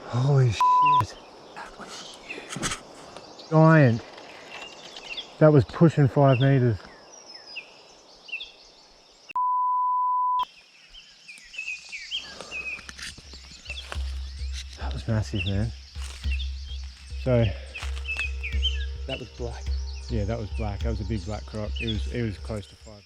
Holy shit. That was huge. Giant. That was pushing 5 meters. That was massive, man. So That was black. yeah, that was black. That was a big black croc. It was close to 5 meters.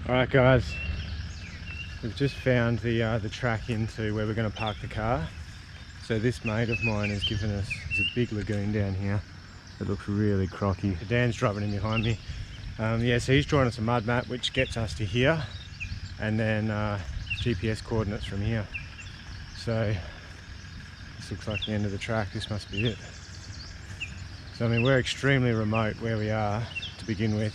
Alright guys, we've just found the track into where we're going to park the car. So this mate of mine has given us, there's a big lagoon down here that looks really crocky. Dan's driving in behind me. Yeah, so he's drawn us a mud map which gets us to here, and then GPS coordinates from here. So this looks like the end of the track. This must be it. So I mean, we're extremely remote where we are to begin with,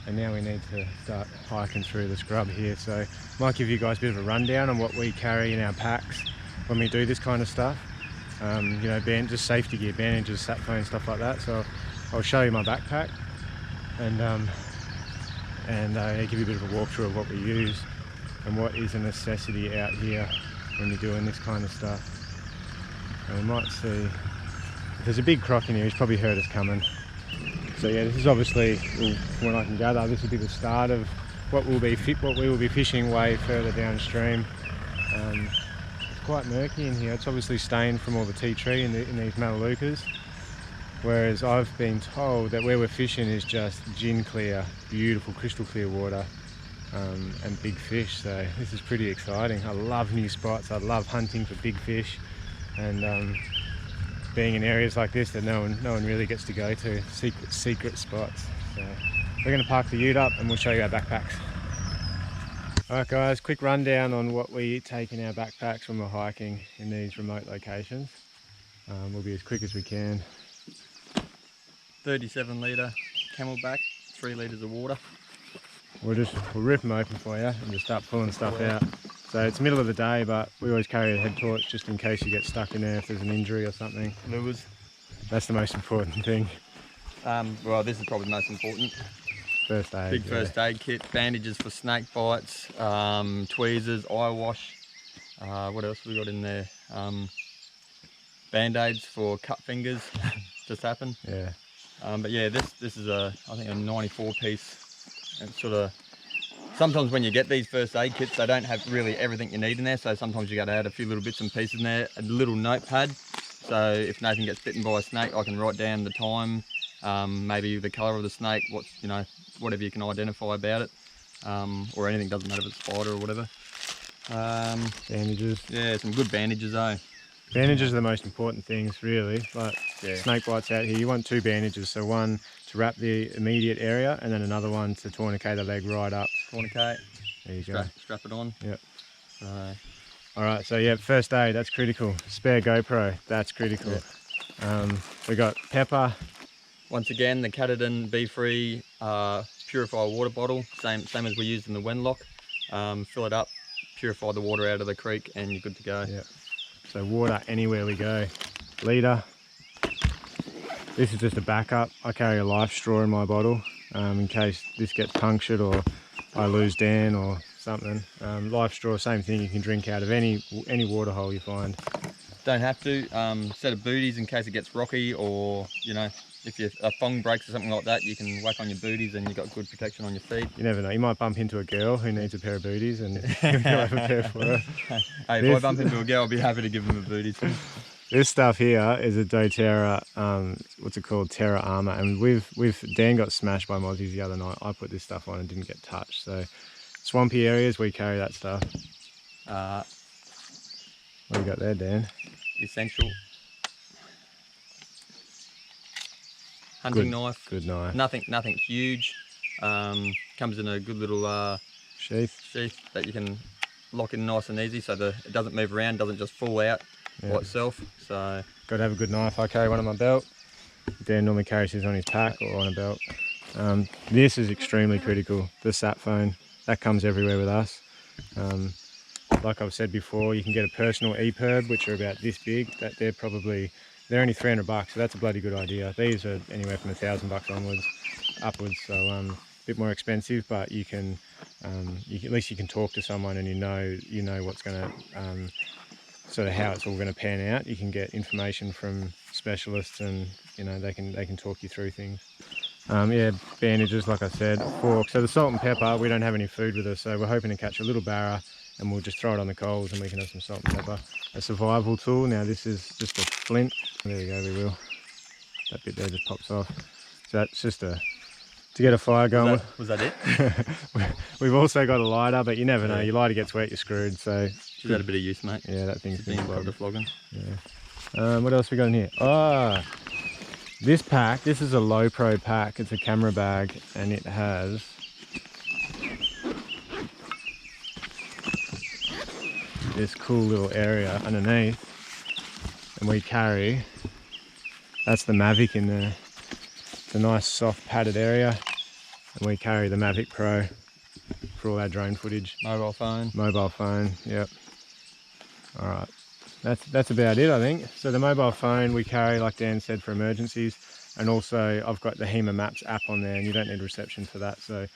and now we need to start hiking through the scrub here. So might give you guys a bit of a rundown on what we carry in our packs when we do this kind of stuff. You know, just safety gear, bandages, sat phone, stuff like that. So I'll show you my backpack and give you a bit of a walkthrough of what we use and what is a necessity out here when you're doing this kind of stuff. And we might see, if there's a big croc in here, he's probably heard us coming. So yeah, this is obviously, well, from what I can gather, this will be the start of what we will be fishing way further downstream. It's quite murky in here. It's obviously stained from all the tea tree in these melaleucas. Whereas I've been told that where we're fishing is just gin clear, beautiful crystal clear water, and big fish. So this is pretty exciting. I love new spots. I love hunting for big fish, and being in areas like this that no one really gets to go to, secret spots. So we're going to park the ute up and we'll show you our backpacks. Alright guys, quick rundown on what we take in our backpacks when we're hiking in these remote locations. We'll be as quick as we can. 37 litre camelback, 3 litres of water. We'll rip them open for you and just start pulling stuff out. So it's middle of the day, but we always carry a head torch just in case you get stuck in there if there's an injury or something. Lures. That's the most important thing. Well, this is probably the most important. First aid. Big first aid kit, bandages for snake bites, tweezers, eye wash. What else have we got in there? Band-aids for cut fingers, just happened. Yeah. But yeah, this is I think a 94 piece. It's sort of, sometimes when you get these first aid kits, they don't have really everything you need in there. So sometimes you got to add a few little bits and pieces in there. A little notepad. So if Nathan gets bitten by a snake, I can write down the time, maybe the colour of the snake, whatever you can identify about it, or anything, doesn't matter if it's a spider or whatever. Bandages. Yeah, some good bandages though. Bandages are the most important things, really. Like snake bites out here, you want 2 bandages. So one to wrap the immediate area, and then another one to tourniquet the leg right up. Tourniquet. There you go. Strap it on. Yep. So. All right, so yeah, first aid, that's critical. Spare GoPro, that's critical. Yep. We got pepper. Once again, the Catadin Be-Free purified water bottle, same as we used in the Wenlock. Fill it up, purify the water out of the creek, and you're good to go. Yep. So water anywhere we go. Leader. This is just a backup. I carry a life straw in my bottle in case this gets punctured or I lose Dan or something. Life straw, same thing. You can drink out of any water hole you find. Don't have to. Set of booties in case it gets rocky, or if a thong breaks or something like that, you can whack on your booties and you've got good protection on your feet. You never know, you might bump into a girl who needs a pair of booties and you'll have a pair for her. Hey, if I bump into a girl, I'll be happy to give them a booty too. This stuff here is a doTERRA, what's it called, Terra Armour, and Dan got smashed by mozzies the other night. I put this stuff on and didn't get touched. So swampy areas, we carry that stuff. What do you got there, Dan? Essential. hunting knife. Good knife. Nothing huge. Comes in a good little Sheath that you can lock in nice and easy, so it doesn't move around, doesn't just fall out by itself. So got to have a good knife. I carry one on my belt. Dan normally carries his on his pack or on a belt. This is extremely critical. The sap phone, that comes everywhere with us. Like I've said before, you can get a personal EPIRB, which are about this big. They're only $300, so that's a bloody good idea. These are anywhere from $1,000 onwards, upwards. So a bit more expensive, but you can, at least you can talk to someone and you know what's going to sort of how it's all going to pan out. You can get information from specialists, and they can talk you through things. Yeah, bandages, like I said, fork. So the salt and pepper, we don't have any food with us, so we're hoping to catch a little barra and we'll just throw it on the coals and we can have some salt and pepper. A survival tool. Now this is just a flint. There we go, we will. That bit there just pops off. So that's just to get a fire going. Was that it? We've also got a lighter, but you never know. Your lighter gets wet, you're screwed. So she's had a bit of use, mate. Yeah, that thing's been flogging. Yeah. What else we got in here? This pack, this is a low pro pack. It's a camera bag, and it has this cool little area underneath, and we carry, that's the Mavic in there. It's a nice soft padded area, and we carry the Mavic Pro for all our drone footage. Mobile phone, yep. All right, that's about it, I think. So the mobile phone we carry, like Dan said, for emergencies, and also I've got the HEMA Maps app on there, and you don't need reception for that, so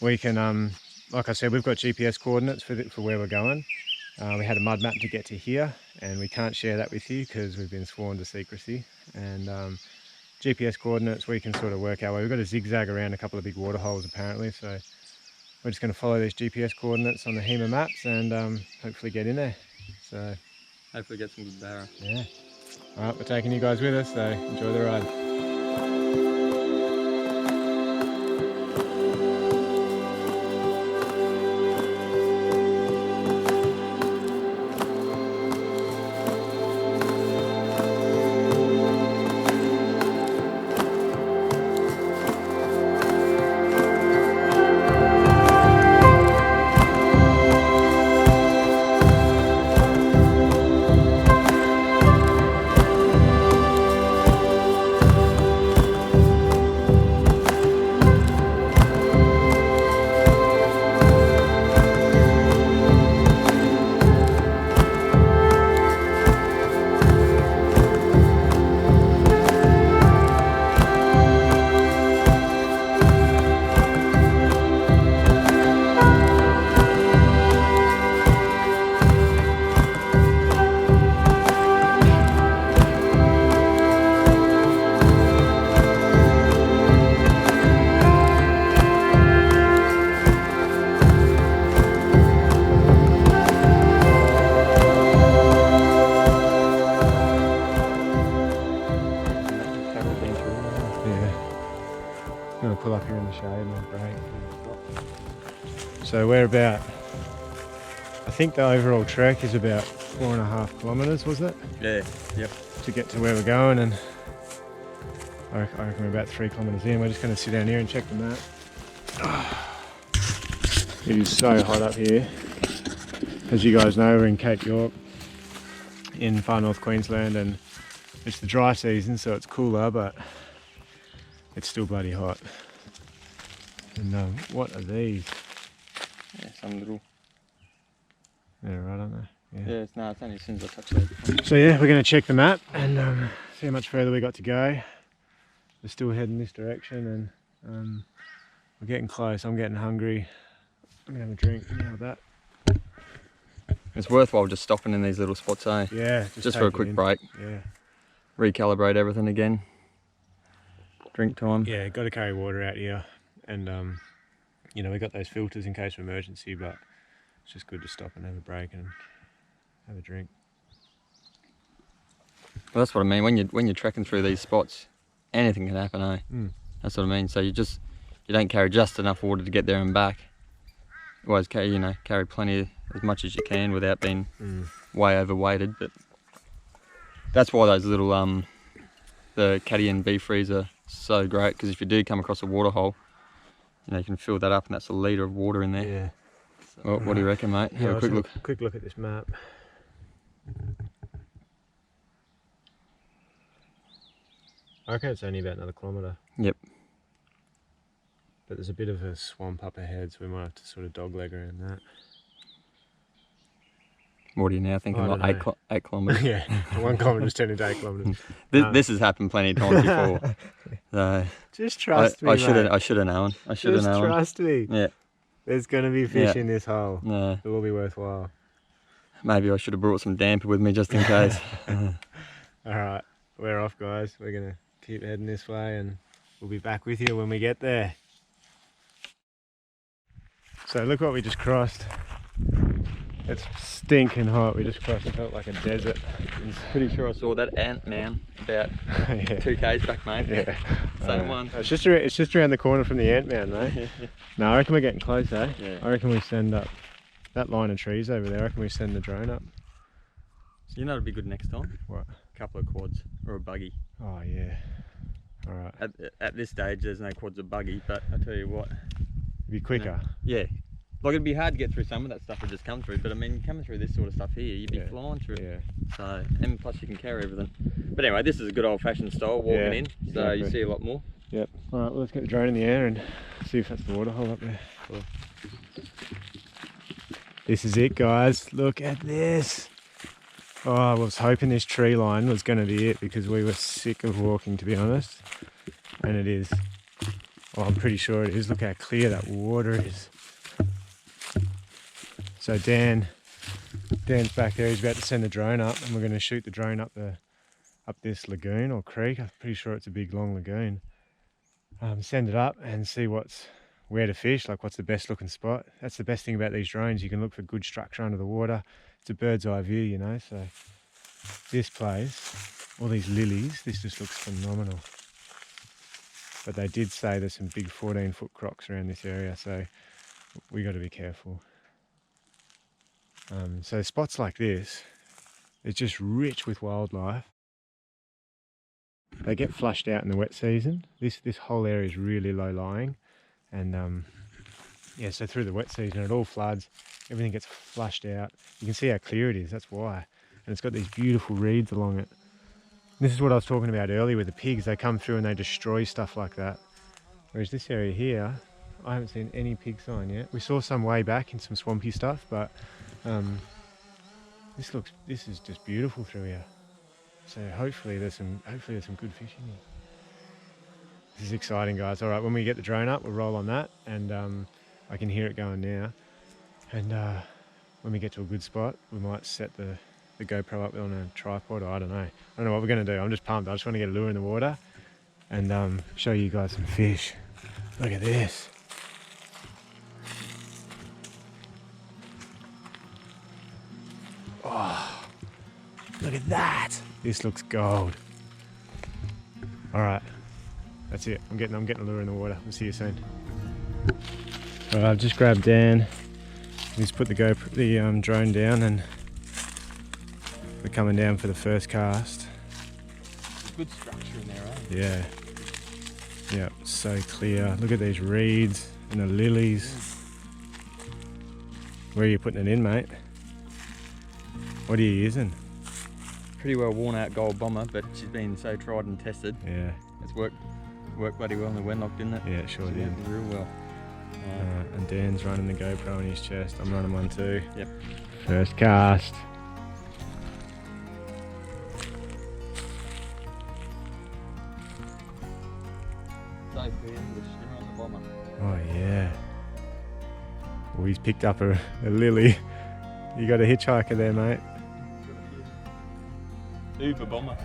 we can, like I said, we've got GPS coordinates for where we're going. We had a mud map to get to here, and we can't share that with you because we've been sworn to secrecy. And GPS coordinates, we can sort of work our way. We've got a zigzag around a couple of big water holes apparently, so we're just going to follow these GPS coordinates on the HEMA maps and hopefully get in there. So hopefully get some good barra. Yeah. All right, we're taking you guys with us, so enjoy the ride. Pull up here in the shade and then break. So we're about, I think the overall trek is about 4.5 kilometres, was it? Yeah, yep. To get to where we're going, and I reckon we're about 3 kilometres in. We're just going to sit down here and check the map. It is so hot up here. As you guys know, we're in Cape York in far north Queensland, and it's the dry season, so it's cooler, but it's still bloody hot. And what are these? Yeah, some little. Yeah, right, aren't they? Yeah, it's only as soon as I touch that. So yeah, we're going to check the map and see how much further we got to go. We're still heading this direction, and we're getting close. I'm getting hungry. I'm going to have a drink. How about that? It's worthwhile just stopping in these little spots, eh? Yeah. Just for a quick break. Yeah. Recalibrate everything again. Drink time. Yeah, got to carry water out here, and you know, we got those filters in case of emergency, but it's just good to stop and have a break and have a drink. Well, that's what I mean. When you're trekking through these spots, anything can happen, eh? That's what I mean. So you don't carry just enough water to get there and back. Always carry plenty, as much as you can without being way overweighted. But that's why those little the caddy and B freezer so great, because if you do come across a water hole, you know, you can fill that up, and that's a litre of water in there. Yeah. Well, what do you reckon, mate? Have a quick look. Quick look at this map. I reckon it's only about another kilometre. Yep. But there's a bit of a swamp up ahead, so we might have to sort of dogleg around that. What are you now thinking? I Like don't know. 8 kilometres? Yeah, 1 kilometre just turned into 8 kilometres. This has happened plenty of times before. So Just trust me, I should have mate. known. I should have Just known. trust me. Yeah. There's going to be fish Yeah. in this hole. No. It will be worthwhile. Maybe I should have brought some damper with me just in case. Alright, we're off, guys. We're going to keep heading this way and we'll be back with you when we get there. So look what we just crossed. It's stinking hot. We just crossed. It felt like a desert. I'm pretty sure I saw that ant man about Yeah. 2 k's back, mate. Yeah. Same one. It's just around the corner from the Ant-Man, mate. No, I reckon we're getting close, eh? Yeah. I reckon we send up that line of trees over there. I reckon we send the drone up. So you know what'd be good next time? What? A couple of quads or a buggy. Oh yeah. All right. At this stage, there's no quads or buggy, but I tell you what. It'd be quicker. Yeah. Like, it'd be hard to get through some of that stuff that just come through, but I mean, coming through this sort of stuff here, you'd be flying through. Yeah. So, and plus you can carry everything. But anyway, this is a good old-fashioned style walking in, so exactly. you see a lot more. Yep. All right. Well, let's get the drone in the air and see if that's the water hole up there. Cool. This is it, guys. Look at this. Oh, I was hoping this tree line was going to be it because we were sick of walking, to be honest. And it is. Well, I'm pretty sure it is. Look how clear that water is. So Dan's back there. He's about to send the drone up, and we're going to shoot the drone up this lagoon or creek. I'm pretty sure it's a big long lagoon. Send it up and see where to fish, like what's the best looking spot. That's the best thing about these drones. You can look for good structure under the water. It's a bird's eye view, you know. So this place, all these lilies, this just looks phenomenal. But they did say there's some big 14-foot crocs around this area, so we got to be careful. So spots like this, it's just rich with wildlife. They get flushed out in the wet season. This whole area is really low lying, and yeah, so through the wet season it all floods. Everything gets flushed out. You can see how clear it is. That's why, and it's got these beautiful reeds along it. This is what I was talking about earlier with the pigs. They come through and they destroy stuff like that. Whereas this area here, I haven't seen any pig sign yet. We saw some way back in some swampy stuff, but this is just beautiful through here. So hopefully there's some good fish in here. This is exciting, guys. All right, when we get the drone up, we'll roll on that, and I can hear it going now. And when we get to a good spot, we might set the GoPro up on a tripod, or I don't know. I don't know what we're going to do. I'm just pumped. I just want to get a lure in the water and show you guys some fish. Look at this. Oh, look at that. This looks gold. All right, that's it. I'm getting a lure in the water. We'll see you soon. All right, I've just grabbed Dan. He's put the drone down, and we're coming down for the first cast. Good structure in there, eh? Yeah. Yeah, so clear. Look at these reeds and the lilies. Where are you putting it in, mate? What are you using? Pretty well worn out gold bomber, but she's been so tried and tested. Yeah. It's worked bloody well in the Wenlock, didn't it? Yeah, it sure did. Real well. And Dan's running the GoPro on his chest. I'm running one too. Yep. First cast. So clear, the shimmer on the bomber. Oh yeah. Oh, he's picked up a lily. You got a hitchhiker there, mate. Uber bomber.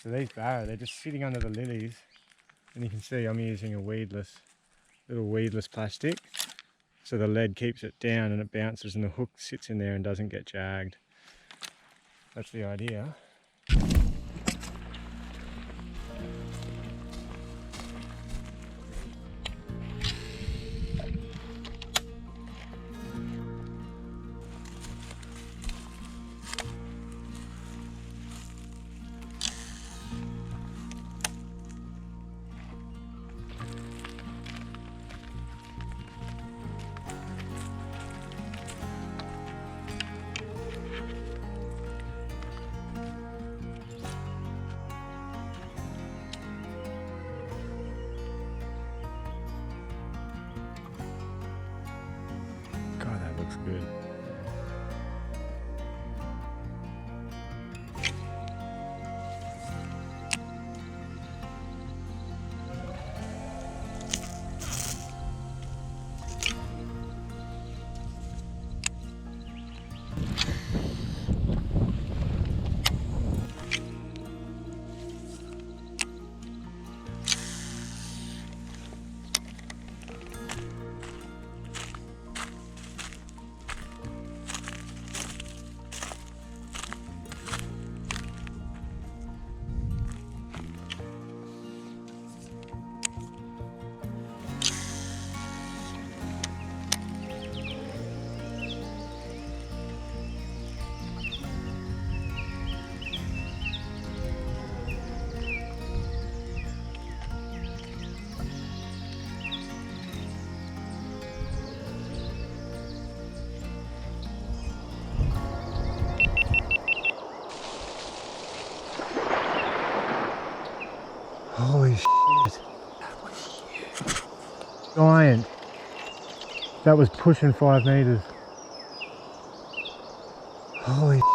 So these barra, they're just sitting under the lilies, and you can see I'm using a little weedless plastic, so the lead keeps it down and it bounces and the hook sits in there and doesn't get jagged. That's the idea. God, that looks good. Holy shit. That was huge. Giant. That was pushing 5 meters. Holy shit.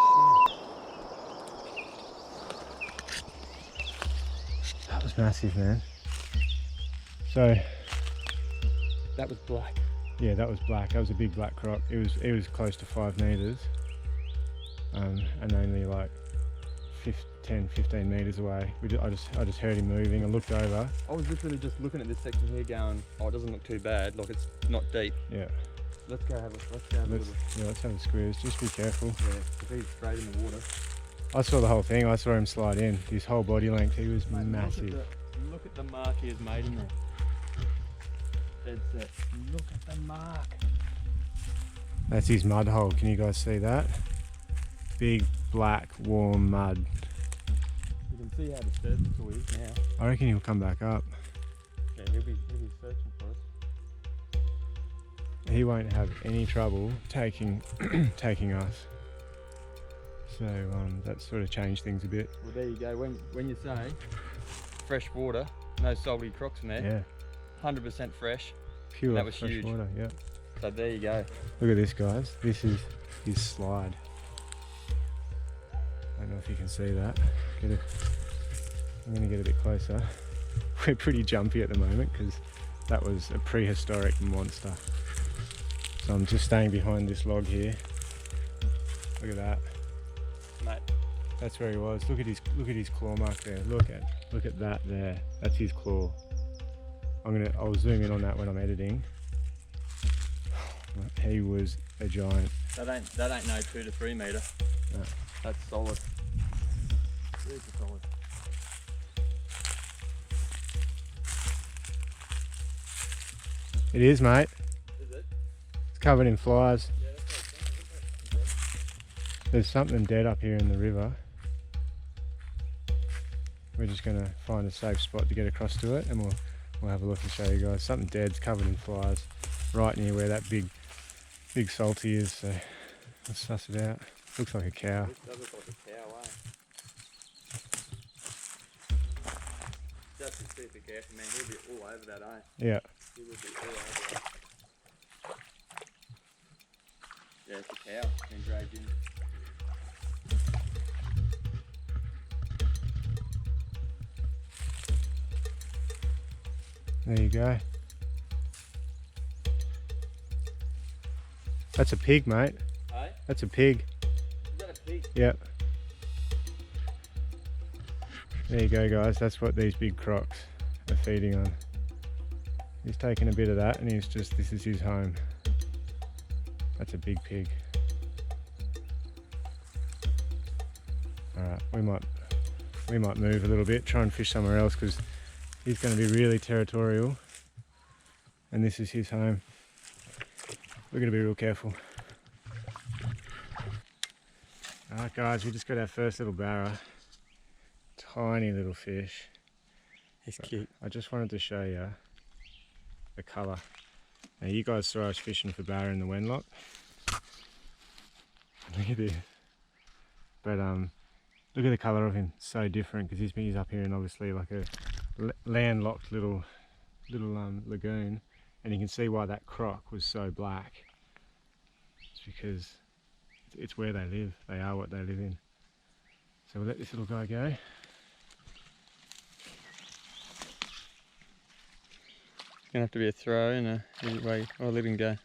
That was massive, man. So That was black. yeah, that was black. That was a big black croc. It was close to 5 meters. And only like 10, 15 meters away. I just heard him moving. I looked over. I was literally just looking at this section here going, oh, it doesn't look too bad. Like, it's not deep. Yeah. Let's go have a little. Yeah, let's have a squeeze. Just be careful. Yeah, if he's straight in the water. I saw the whole thing. I saw him slide in. His whole body length. He was Mate, massive. Look at the mark he has made in there. Dead set. Look at the mark. That's his mud hole. Can you guys see that? Big, black, warm mud. You can see how disturbed the soil is now. I reckon he'll come back up. Yeah, he'll be searching for us. He won't have any trouble taking us. So that sort of changed things a bit. Well, there you go. When you say fresh water, no salty crocs in there. Yeah. 100% fresh. Pure that was fresh huge. water. Yeah. So there you go. Look at this, guys. This is his slide. I don't know if you can see that. I'm going to get a bit closer. We're pretty jumpy at the moment because that was a prehistoric monster. So I'm just staying behind this log here. Look at that. Mate. That's where he was. Look at his claw mark there. Look at that there. That's his claw. I'll zoom in on that when I'm editing. He was a giant. That ain't no 2 to 3 meter. No. That's solid. Super solid. It is, mate. Is it? It's covered in flies. Yeah, that's what it's done. There's something dead up here in the river. We're just going to find a safe spot to get across to it, and we'll have a look and show you guys. Something dead's covered in flies right near where that big salty is. So let's suss it out. Looks like a cow. This does look like a cow, eh? Just to see if it gets, man, he'll be all over that, eh? Yeah. He will be all over that. Yeah, it's a cow being dragged in. There you go. That's a pig, mate. Hey? That's a pig. Is that a pig? Yep. There you go, guys. That's what these big crocs are feeding on. He's taking a bit of that and this is his home. That's a big pig. Alright, we might move a little bit, try and fish somewhere else because he's going to be really territorial and this is his home. We're going to be real careful. Alright guys, we just got our first little barra. Tiny little fish. He's cute. I just wanted to show you the colour. Now you guys saw us fishing for barra in the Wenlock. Look at this. But look at the colour of him. So different because he's up here in obviously like a landlocked little lagoon, and you can see why that croc was so black. It's because it's where they live. They are what they live in. So we'll let this little guy go. Gonna have to be a throw in a way, or let him go.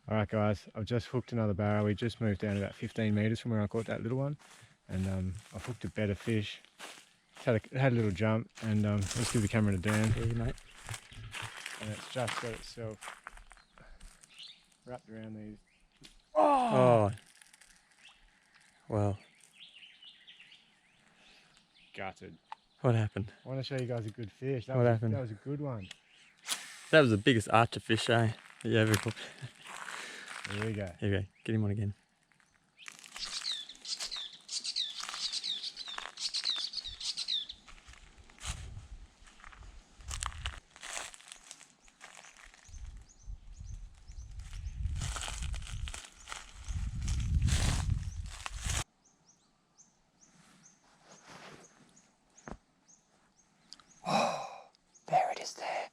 Alright guys, I've just hooked another barra. We just moved down about 15 metres from where I caught that little one, and I've hooked a better fish. It had a little jump, and let's give the camera to Dan. Yeah, mate. And it's just got itself wrapped around these. Oh! Wow. Gutted. What happened? I want to show you guys a good fish. What happened? That was a good one. That was the biggest archer fish, eh? That you ever caught. Here we go. Here we go. Get him on again. There it is there.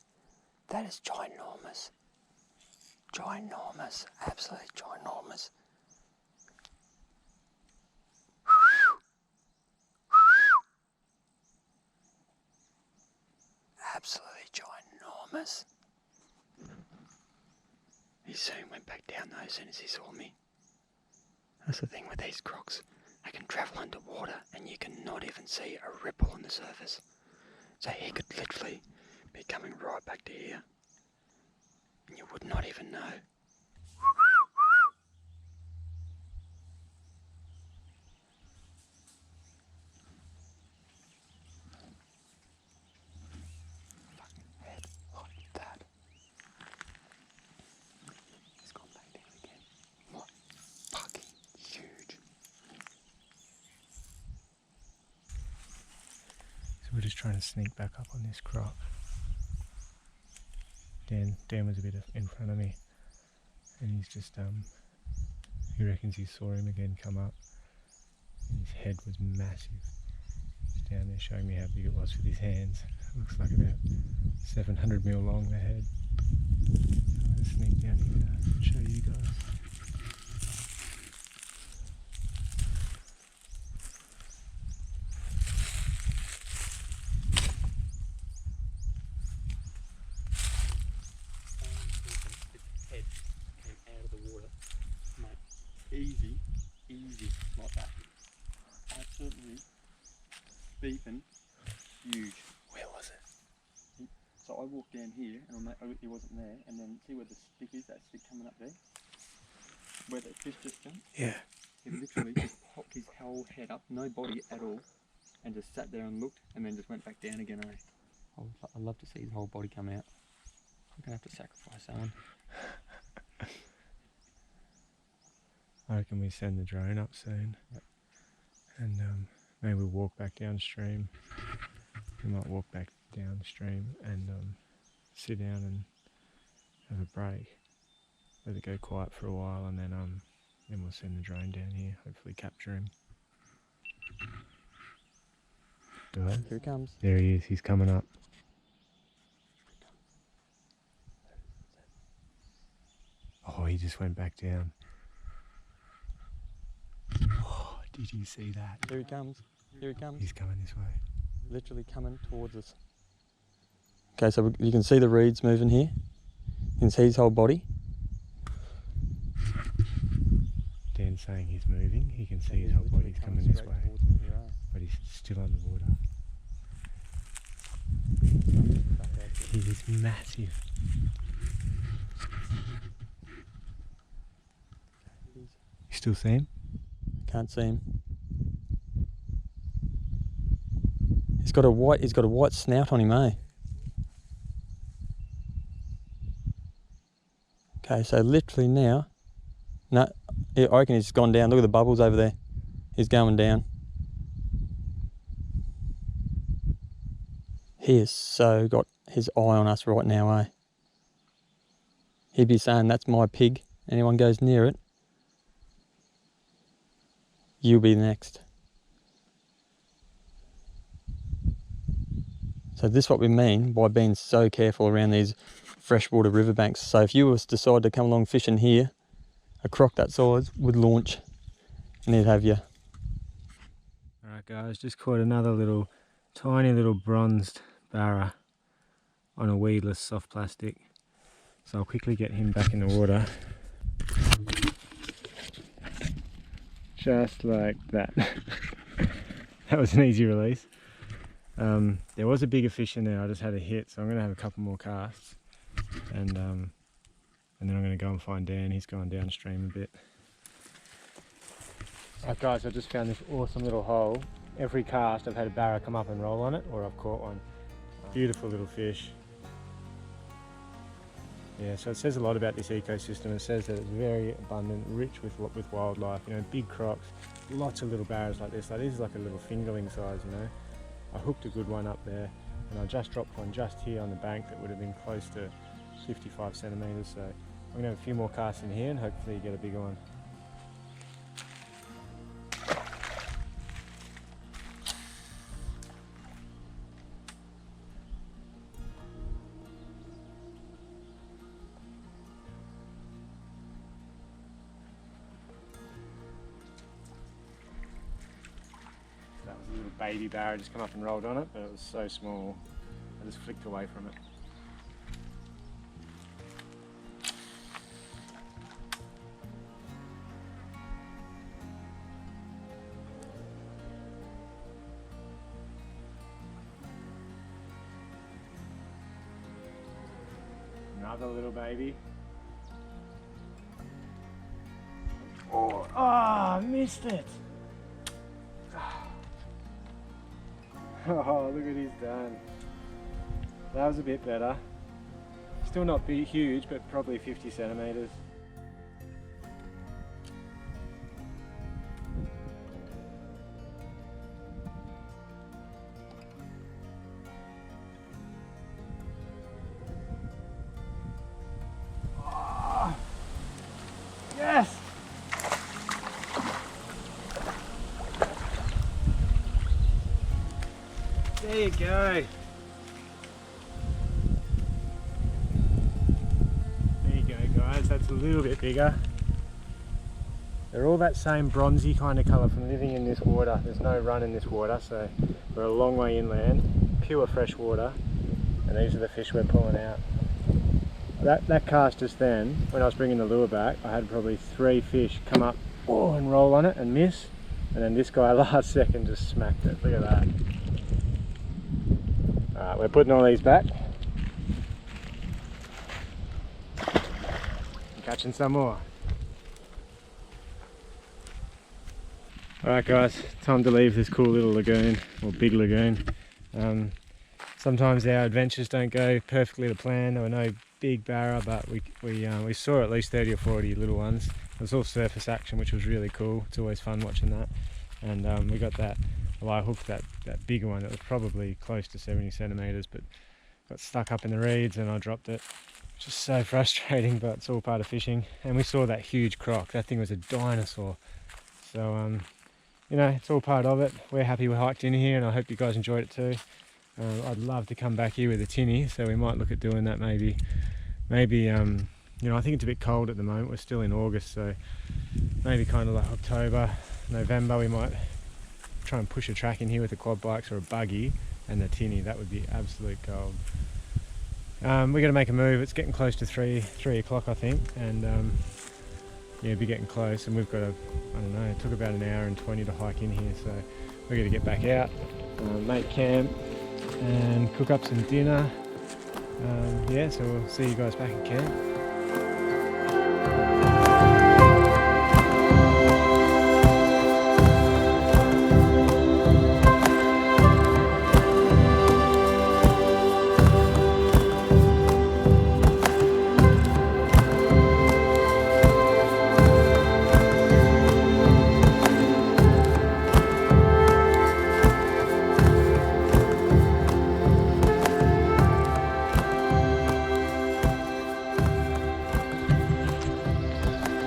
That is ginormous. Ginormous. Absolutely ginormous. Absolutely ginormous. He soon went back down though as soon as he saw me. That's the thing with these crocs. They can travel underwater and you can not even see a ripple on the surface. So he could literally be coming right back to here. And you would not even know. Fucking head like that. He's gone back down again. What? Fucking huge. So we're just trying to sneak back up on this croc. Dan was a bit in front of me, and he's just he reckons he saw him again come up, and his head was massive. He's down there showing me how big it was with his hands. It looks like about 700 mil long, the head. So I'm going to sneak down here and show you guys. Easy, like that. Absolutely beeping, huge. Where was it? So I walked down here and he wasn't there, and then see where the stick is, that stick coming up there? Where the fish just jumped? Yeah. He literally just popped his whole head up, no body at all, and just sat there and looked, and then just went back down again. I'd love to see his whole body come out. I'm going to have to sacrifice that one. I reckon we send the drone up soon. Yep. And maybe we'll walk back downstream. We might walk back downstream and sit down and have a break. Let it go quiet for a while, and then we'll send the drone down here, hopefully capture him. Do it. Here he comes. There he is, he's coming up. Oh, he just went back down. Oh, did you see that? Here he comes. Here he comes. He's coming this way. Literally coming towards us. Okay, so you can see the reeds moving here. You can see his whole body. Dan's saying he's moving. He can see his whole body's coming this way, but he's still underwater. He is massive. You still see him? Can't see him. He's got a white snout on him, eh? Okay, so literally now, no, I reckon he's gone down. Look at the bubbles over there. He's going down. He has so got his eye on us right now, eh? He'd be saying, that's my pig. Anyone goes near it, you'll be next. So this is what we mean by being so careful around these freshwater riverbanks. So if you was to decide to come along fishing here, a croc that size would launch and he'd have you. Alright guys, just caught another tiny little bronzed barra on a weedless soft plastic. So I'll quickly get him back in the water. Just like that. That was an easy release. There was a bigger fish in there, I just had a hit, so I'm going to have a couple more casts. And then I'm going to go and find Dan, he's going downstream a bit. Alright guys, I just found this awesome little hole. Every cast I've had a barra come up and roll on it, or I've caught one. Beautiful little fish. Yeah, so it says a lot about this ecosystem. It says that it's very abundant, rich with wildlife. You know, big crocs, lots of little barras like this. Like this is like a little fingerling size, you know. I hooked a good one up there, and I just dropped one just here on the bank that would have been close to 55 centimetres. So I'm gonna have a few more casts in here, and hopefully get a bigger one. That was a little baby barra just come up and rolled on it, but it was so small, I just flicked away from it. Another little baby. Oh, I missed it. Oh, look what he's done. That was a bit better. Still not big, huge, but probably 50 centimetres. Oh, yes! There you go. There you go guys, that's a little bit bigger. They're all that same bronzy kind of colour from living in this water. There's no run in this water, so we're a long way inland, pure fresh water, and these are the fish we're pulling out. That cast just then, when I was bringing the lure back, I had probably 3 fish come up and roll on it and miss, and then this guy last second just smacked it. Look at that. Alright, we're putting all these back. And catching some more. Alright guys, time to leave this cool little lagoon, or big lagoon. Sometimes our adventures don't go perfectly to plan. There were no big barra, but we saw at least 30 or 40 little ones. It was all surface action, which was really cool. It's always fun watching that. And we got that. Well, I hooked that bigger one that was probably close to 70 centimetres, but got stuck up in the reeds and I dropped it. Just so frustrating, but it's all part of fishing. And we saw that huge croc. That thing was a dinosaur. So, you know, it's all part of it. We're happy we hiked in here, and I hope you guys enjoyed it too. I'd love to come back here with a tinny, so we might look at doing that maybe. You know, I think it's a bit cold at the moment. We're still in August, so maybe kind of like October, November, we might try and push a track in here with the quad bikes or a buggy and the tinny. That would be absolute gold. We're going to make a move. It's getting close to 3 o'clock, I think, and yeah, be getting close. And we've got I don't know, it took about an hour and 20 to hike in here, so we're going to get back out, make camp, and cook up some dinner. Yeah, so we'll see you guys back at camp.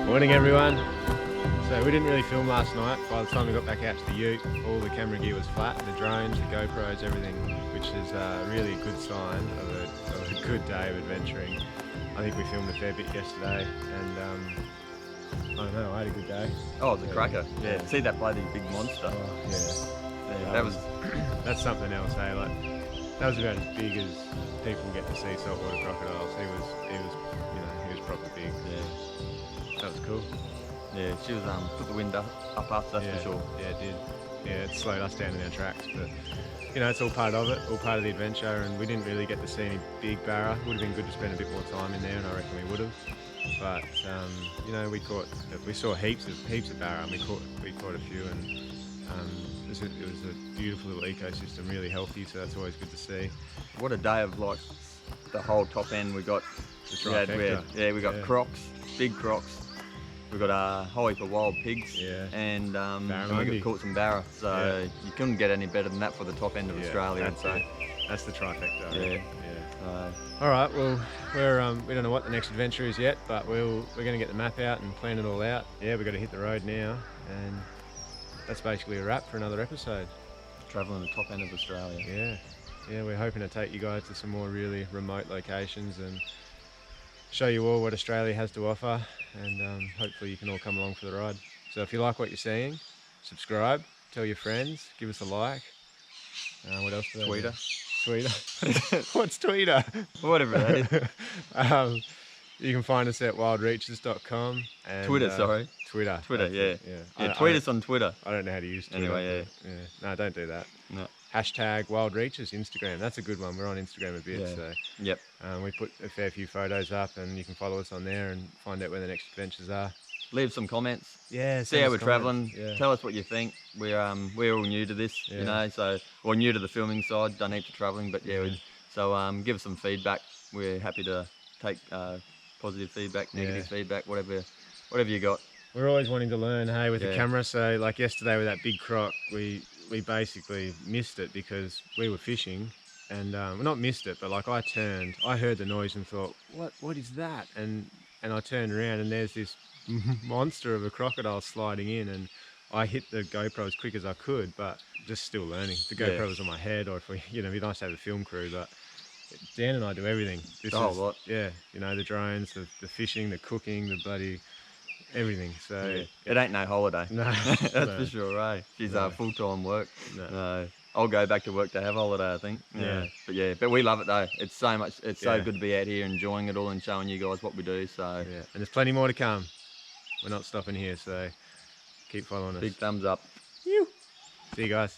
Morning everyone. So we didn't really film last night. By the time we got back out to the ute, all the camera gear was flat, the drones, the GoPros, everything, which is really a good sign of a good day of adventuring. I think we filmed a fair bit yesterday, and I don't know, I had a good day. Oh, it's a cracker. Yeah, see that bloody big monster. Oh, Yeah, that was... That's something else, hey? Like, that was about as big as people get to see saltwater crocodiles. He was proper big. Yeah. That was cool. Yeah, she was put the wind up us, that's for sure. Yeah, it did. Yeah, it slowed us down in our tracks, but you know, it's all part of it, all part of the adventure, and we didn't really get to see any big barra. Would have been good to spend a bit more time in there, and I reckon we would have. But you know, we saw heaps of barra, and we caught a few, and it was a beautiful little ecosystem, really healthy. So that's always good to see. What a day of like the whole top end. We got we got crocs, big crocs. We got a whole heap of wild pigs, and we caught some barra. So you couldn't get any better than that for the top end of Australia. That's the trifecta. Yeah. All right. Well, we don't know what the next adventure is yet, but we're going to get the map out and plan it all out. Yeah, we've got to hit the road now, and that's basically a wrap for another episode. Traveling the top end of Australia. Yeah. We're hoping to take you guys to some more really remote locations and show you all what Australia has to offer, and hopefully you can all come along for the ride. So if you like what you're seeing, subscribe, tell your friends, give us a like. What else do they do? Tweeter. What's Tweeter? Whatever that is. You can find us at wildreaches.com. And, Twitter, Twitter, yeah. Tweet us on Twitter. I don't know how to use Twitter. Anyway, No, don't do that. No. Hashtag Wild Reaches, Instagram. That's a good one. We're on Instagram a bit. So yep. We put a fair few photos up, and you can follow us on there and find out where the next adventures are. Leave some comments. Yeah. See how we're traveling. Yeah. Tell us what you think. We're all new to this, you know. So we're new to the filming side. Done heaps of traveling, but so give us some feedback. We're happy to take positive feedback, negative feedback, whatever you got. We're always wanting to learn, hey, with the camera. So like yesterday with that big croc, we basically missed it because we were fishing, and well, not missed it, but like I heard the noise and thought, what is that? And I turned around, and there's this monster of a crocodile sliding in, and I hit the GoPro as quick as I could, but just still learning. The GoPro was on my head, or if we, it'd be nice to have a film crew, but Dan and I do everything. The whole lot. Yeah, the drones, the fishing, the cooking, the bloody everything. So it ain't no holiday. No, that's for sure, right? She's full-time work. No. I'll go back to work to have holiday, I think. But we love it though. It's so much. It's so good to be out here enjoying it all and showing you guys what we do. So and there's plenty more to come. We're not stopping here, so keep following us. Big thumbs up. See you guys.